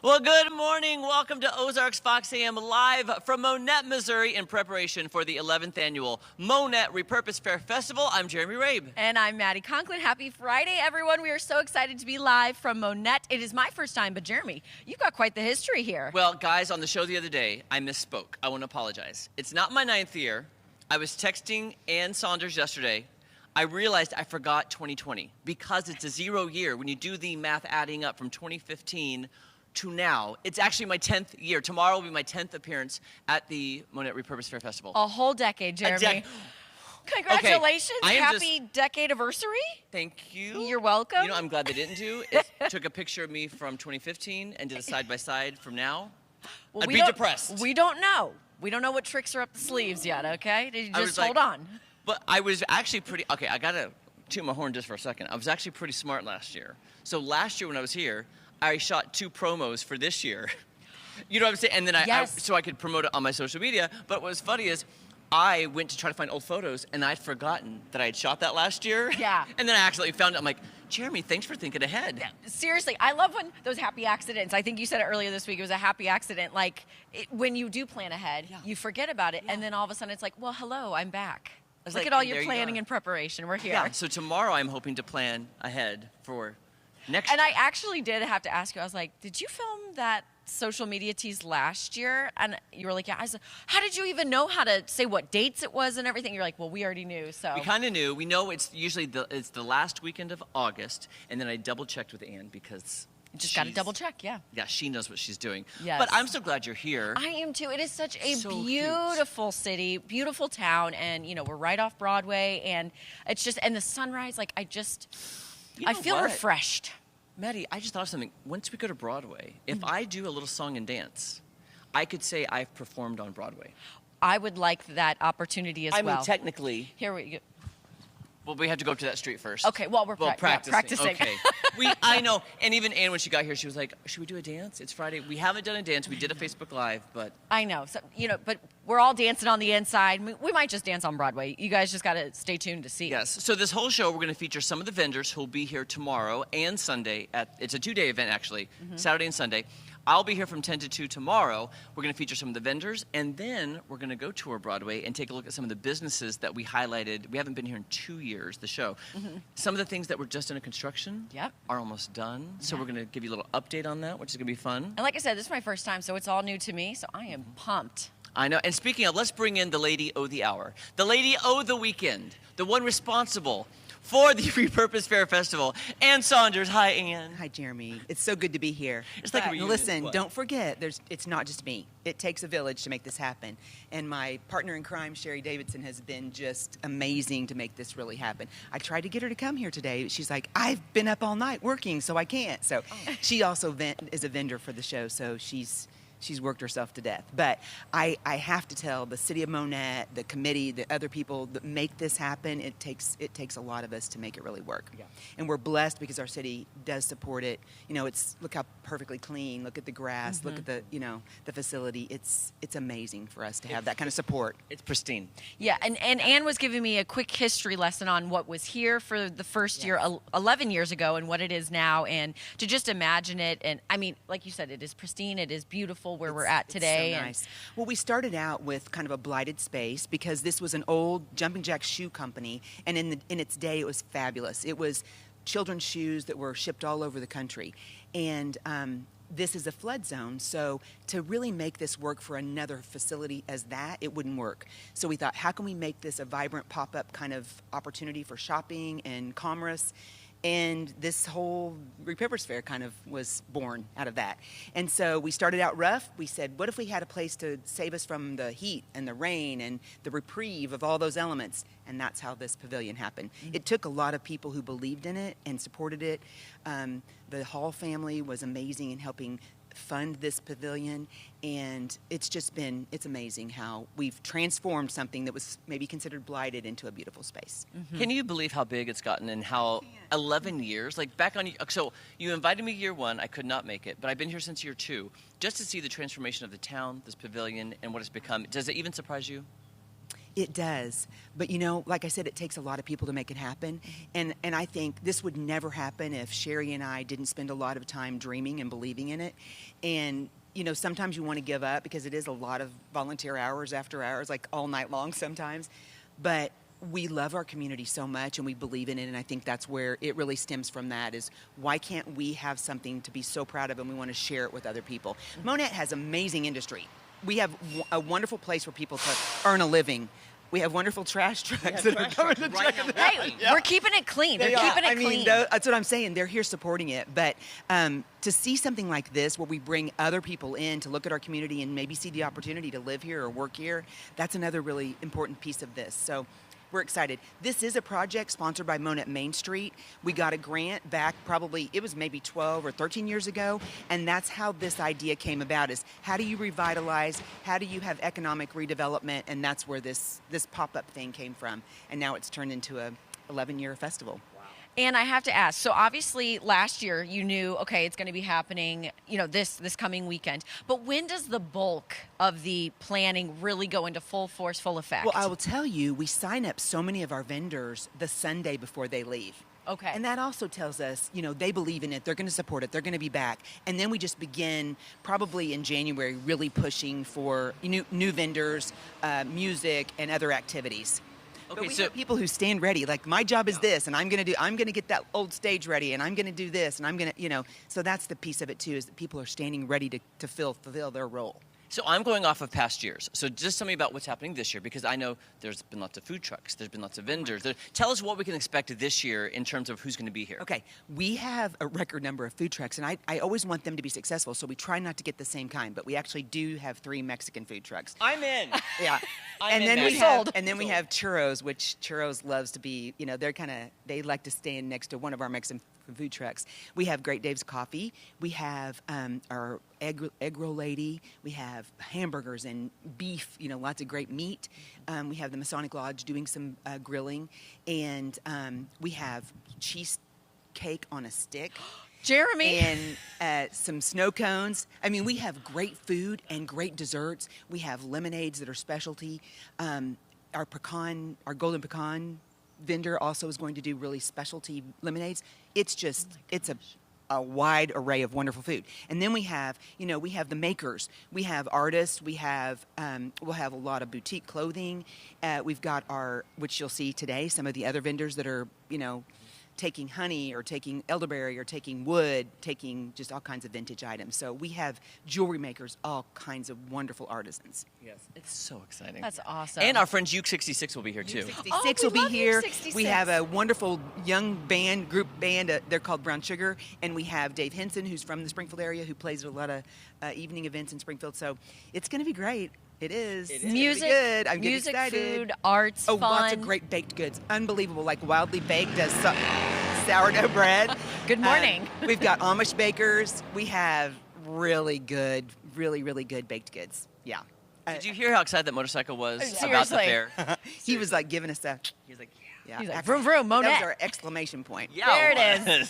Well, good morning. Welcome to Ozarks Fox AM live from Monett, Missouri in preparation for the 11th annual Monett Repurposed Faire Festival. I'm Jeremy Rabe. And I'm Maddie Conklin. Happy Friday, everyone. We are so excited to be live from Monett. It is my first time, but Jeremy, you've got quite the history here. Well, guys, on the show the other day, I misspoke. I want to apologize. It's not my 9th year. I was texting Ann Saunders yesterday. I realized I forgot 2020 because it's a 0 year. When you do the math adding up from 2015 to now, it's actually my 10th year. Tomorrow will be my 10th appearance at the Monett Repurposed Faire Festival. A whole decade, Jeremy. Congratulations. Okay, Happy decade anniversary. Thank you. You're welcome. You know, I'm glad they didn't do it. Took a picture of me from 2015 and did a side-by-side from now. Well, I'd be depressed. We don't know. We don't know what tricks are up the sleeves yet, okay? You just hold on. But I was actually pretty, okay, I got to toot my horn just for a second. I was actually pretty smart last year. So last year when I was here, I shot 2 promos for this year. You know what I'm saying? And then so I could promote it on my social media. But what's funny is I went to try to find old photos, and I'd forgotten that I had shot that last year. Yeah. And then I accidentally found it. I'm like, Jeremy, thanks for thinking ahead. Yeah, seriously, I love when those happy accidents. I think you said it earlier this week. It was a happy accident. Like, when you do plan ahead, you forget about it. Yeah. And then all of a sudden it's like, well, hello, I'm back. Look at all your planning and preparation. We're here. Yeah, so tomorrow I'm hoping to plan ahead for next year. And I actually did have to ask you, I was like, did you film that social media tease last year? And you were like, yeah. I said, how did you even know how to say what dates it was and everything? You're like, well, we already knew, so. We kind of knew. We know it's usually it's the last weekend of August, and then I double-checked with Ann because you just got to double-check, yeah. Yeah, she knows what she's doing. Yes. But I'm so glad you're here. I am too. It is such a cute. beautiful city, beautiful town, and, you know, we're right off Broadway, and it's just, and the sunrise, like, I feel refreshed. Maddie, I just thought of something. Once we go to Broadway, if I do a little song and dance, I could say I've performed on Broadway. I would like that opportunity as well. I mean, technically. Here we go. Well, we have to go up to that street first. Okay, well, we're practicing. Okay. I know. And even Ann, when she got here, she was like, should we do a dance? It's Friday. We haven't done a dance. We did a Facebook Live, but. I know. So, you know, but we're all dancing on the inside. We might just dance on Broadway. You guys just got to stay tuned to see. Yes. So this whole show, we're going to feature some of the vendors who will be here tomorrow and Sunday. It's a 2-day event, actually, Saturday and Sunday. I'll be here from 10 to 2 tomorrow. We're going to feature some of the vendors, and then we're going to go tour Broadway and take a look at some of the businesses that we highlighted. We haven't been here in 2 years, the show. Some of the things that were just under construction are almost done. So we're going to give you a little update on that, which is going to be fun. And like I said, this is my first time, so it's all new to me, so I am pumped. I know. And speaking of, let's bring in the lady o' the hour, the lady o' the weekend, the one responsible for the Repurposed Faire Festival, Ann Saunders. Hi, Ann. Hi, Jeremy. It's so good to be here. It's like a reunion. Listen, don't forget, it's not just me. It takes a village to make this happen. And my partner in crime, Sherry Davidson, has been just amazing to make this really happen. I tried to get her to come here today. She's like, I've been up all night working, so I can't. So she also is a vendor for the show, so she's worked herself to death. But I have to tell the city of Monett, the committee, the other people that make this happen, it takes a lot of us to make it really work. Yeah. And we're blessed because our city does support it. You know, look how perfectly clean, look at the grass, look at the facility. It's amazing for us to have that kind of support. It's pristine. Yeah, and Ann was giving me a quick history lesson on what was here for the first year, 11 years ago, and what it is now, and to just imagine it. And I mean, like you said, it is pristine, it is beautiful where we're at today. It's so nice. Well, we started out with kind of a blighted space because this was an old jumping jack shoe company, and in its day it was fabulous. It was children's shoes that were shipped all over the country, and this is a flood zone, so to really make this work for another facility as that, it wouldn't work. So we thought, how can we make this a vibrant pop-up kind of opportunity for shopping and commerce? And this whole Repurposed Faire kind of was born out of that. And so we started out rough. We said, what if we had a place to save us from the heat and the rain and the reprieve of all those elements? And that's how this pavilion happened. It took a lot of people who believed in it and supported it. The Hall family was amazing in helping fund this pavilion, and it's amazing how we've transformed something that was maybe considered blighted into a beautiful space. Can you believe how big it's gotten and how 11 years, like back on, so you invited me year 1, I could not make it, but I've been here since year 2, just to see the transformation of the town, this pavilion, and what it's become. Does it even surprise you? It does. But, you know, like I said, it takes a lot of people to make it happen. And I think this would never happen if Sherry and I didn't spend a lot of time dreaming and believing in it. And, you know, sometimes you want to give up because it is a lot of volunteer hours after hours, like all night long sometimes. But we love our community so much and we believe in it, and I think that's where it really stems from. That is, why can't we have something to be so proud of and we want to share it with other people? Monett has amazing industry. We have a wonderful place for people to earn a living. We have wonderful trash trucks that are coming to check it out. Hey, we're keeping it clean. They're keeping it clean. That's what I'm saying. They're here supporting it. But to see something like this where we bring other people in to look at our community and maybe see the opportunity to live here or work here, that's another really important piece of this. So we're excited. This is a project sponsored by Monett Main Street. We got a grant back probably, it was maybe 12 or 13 years ago, and that's how this idea came about, is how do you revitalize, how do you have economic redevelopment, and that's where this pop-up thing came from. And now it's turned into a 11-year festival. And I have to ask, so obviously last year you knew, okay, it's going to be happening, you know, this coming weekend. But when does the bulk of the planning really go into full force, full effect? Well, I will tell you, we sign up so many of our vendors the Sunday before they leave. Okay. And that also tells us, you know, they believe in it, they're going to support it, they're going to be back. And then we just begin probably in January really pushing for new vendors, music, and other activities. Okay, But we so have people who stand ready. Like, my job is this, and I'm gonna get that old stage ready, and I'm gonna do this, and I'm gonna, you know. So that's the piece of it too, is that people are standing ready to fulfill their role. So I'm going off of past years. So just tell me about what's happening this year, because I know there's been lots of food trucks, there's been lots of vendors. Tell us what we can expect this year in terms of who's going to be here. Okay, we have a record number of food trucks, and I always want them to be successful, so we try not to get the same kind, but we actually do have 3 Mexican food trucks. I'm in. Yeah. I'm And in then now. we Sold. have, and then we have churros, which churros loves to be, you know, they like to stand next to one of our Mexican food trucks. We have Great Dave's Coffee. We have our egg roll lady. We have hamburgers and beef, you know, lots of great meat. We have the Masonic Lodge doing some grilling, and we have cheesecake on a stick. Jeremy. And some snow cones. I mean, we have great food and great desserts. We have lemonades that are specialty. Our golden pecan vendor also is going to do really specialty lemonades. It's just, it's a wide array of wonderful food. And then we have the makers. We have artists. We'll have a lot of boutique clothing. We've got which you'll see today, some of the other vendors that are, you know, taking honey or taking elderberry or taking wood, taking just all kinds of vintage items. So we have jewelry makers, all kinds of wonderful artisans. Yes, it's so exciting. That's awesome. And our friends Uke66 will be here too. 66 we will be love here. U66. We have a wonderful young group band. They're called Brown Sugar, and we have Dave Henson, who's from the Springfield area, who plays at a lot of evening events in Springfield. So it's going to be great. It is. It's gonna be Music, good. I'm getting music, excited. food, arts, Oh, fun. lots of great baked goods. Unbelievable. Like Wildly Baked does sourdough bread. Good morning. We've got Amish bakers. We have really good baked goods. Yeah. Did you hear how excited that motorcycle was about the Seriously. fair? He was like giving us a. He was like, Yeah. He's like, Actually, vroom, vroom, That Monett. was our exclamation point. yeah. There it is.